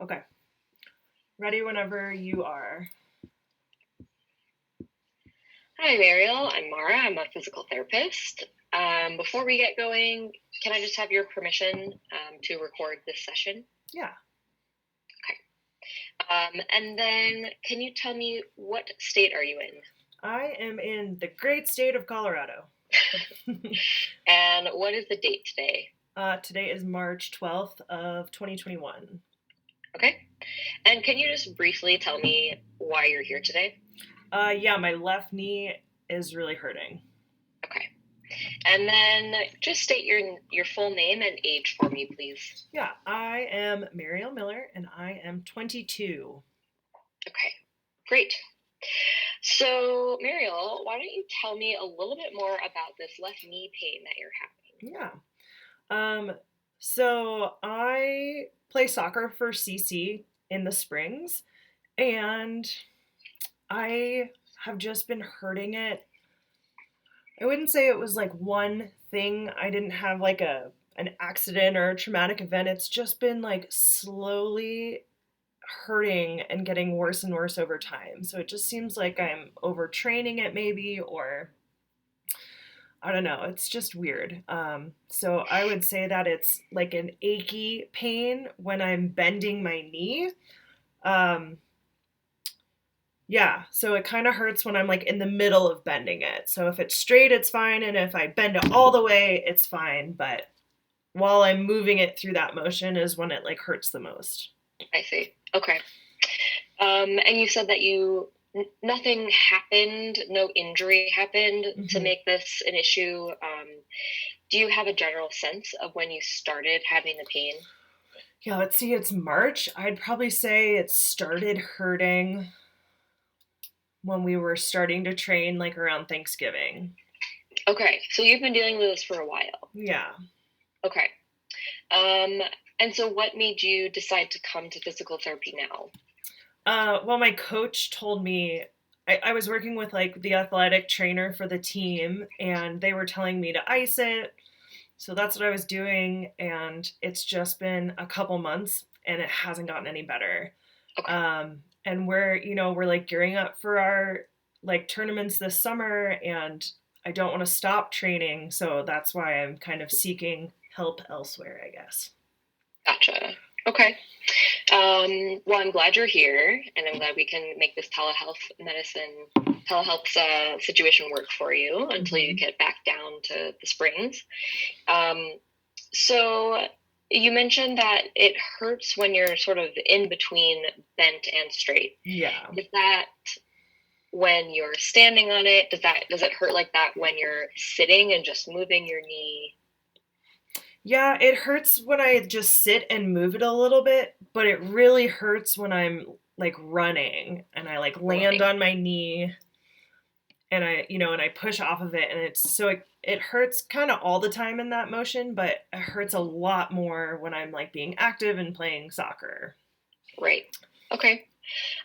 Okay. Ready whenever you are. Hi, Mariel. I'm Mara. I'm a physical therapist. Before we get going, can I just have your permission to record this session? Yeah. And then, can you tell me what state are you in? I am in the great state of Colorado. And what is the date today? Today is March 12th of 2021. Okay. And can you just briefly tell me why you're here today? Yeah, my left knee is really hurting. Okay. And then just state your full name and age for me, please. Yeah, I am Mariel Miller and I am 22. Okay. Great. So, Mariel, why don't you tell me a little bit more about this left knee pain that you're having? Yeah. Um, so I play soccer for CC in the springs and I have just been hurting it. I wouldn't say it was like one thing. I didn't have like an accident or a traumatic event. It's just been like slowly hurting and getting worse and worse over time. So it just seems like I'm overtraining it maybe, or I don't know. It's just weird. So I would say that it's like an achy pain when I'm bending my knee. Um, Yeah, so it kind of hurts when I'm like in the middle of bending it. So if it's straight, it's fine, and if I bend it all the way, it's fine. But while I'm moving it through that motion is when it like hurts the most. I see. Okay. And you said that nothing happened, no injury happened to Hmm. make this an issue. Do you have a general sense of when you started having the pain? Yeah, let's see, it's March. I'd probably say it started hurting when we were starting to train like around Thanksgiving. Okay, so you've been dealing with this for a while. Yeah. Okay. Um, and so what made you decide to come to physical therapy now? Well, my coach told me I was working with like the athletic trainer for the team, and they were telling me to ice it. So that's what I was doing, and it's just been a couple months, and it hasn't gotten any better. Okay. And we're like gearing up for our like tournaments this summer, and I don't want to stop training, so that's why I'm kind of seeking help elsewhere, I guess. Gotcha. Okay. Well, I'm glad you're here, and I'm glad we can make this telehealth situation work for you until you Mm-hmm. get back down to the springs. Um, so you mentioned that it hurts when you're sort of in between bent and straight. Yeah. Is that when you're standing on it? Does it hurt like that when you're sitting and just moving your knee? Yeah, it hurts when I just sit and move it a little bit, but it really hurts when I'm like running and I like land Running. on my knee and I push off of it, and it hurts kind of all the time in that motion, but it hurts a lot more when I'm like being active and playing soccer. Right. Okay.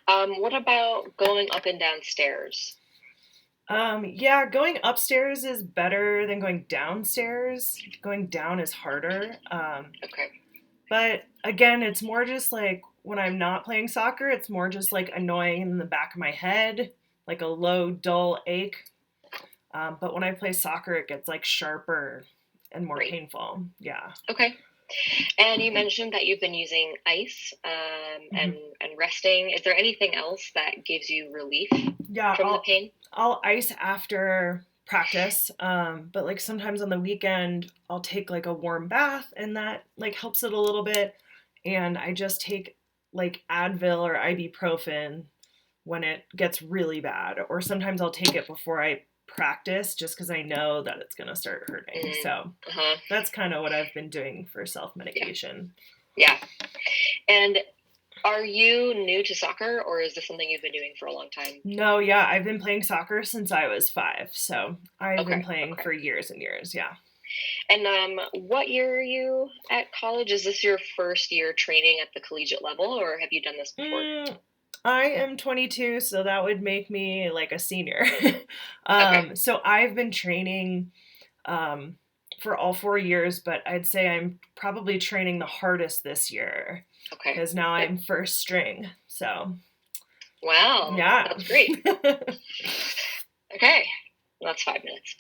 What about going up and down stairs? Yeah, going upstairs is better than going downstairs. Going down is harder. Okay. But again, it's more just like when I'm not playing soccer, it's more just like annoying in the back of my head, like a low, dull ache. But when I play soccer, it gets like sharper and more Great. painful. Yeah. Okay. And you mentioned that you've been using ice Hmm. and resting. Is there anything else that gives you relief Yeah, from the I'll pain? I'll ice after practice. But like sometimes on the weekend, I'll take like a warm bath, and that like helps it a little bit. And I just take like Advil or ibuprofen when it gets really bad, or sometimes I'll take it before I practice just because I know that it's gonna start hurting. Mm, So uh-huh. that's kind of what I've been doing for self Yeah. medication. Yeah. And are you new to soccer, or is this something you've been doing for a long time? No, yeah, I've been playing soccer since I was 5, so I've been Okay. playing Okay. for years and years. Yeah. And what year are you at college? Is this your first year training at the collegiate level, or have you done this before? Mm, I am 22, so that would make me like a senior. Okay. So I've been training um, for all 4 years, but I'd say I'm probably training the hardest this year Okay. because now Yep. I'm first string. So, Wow, yeah. that's great. Okay, that's 5 minutes.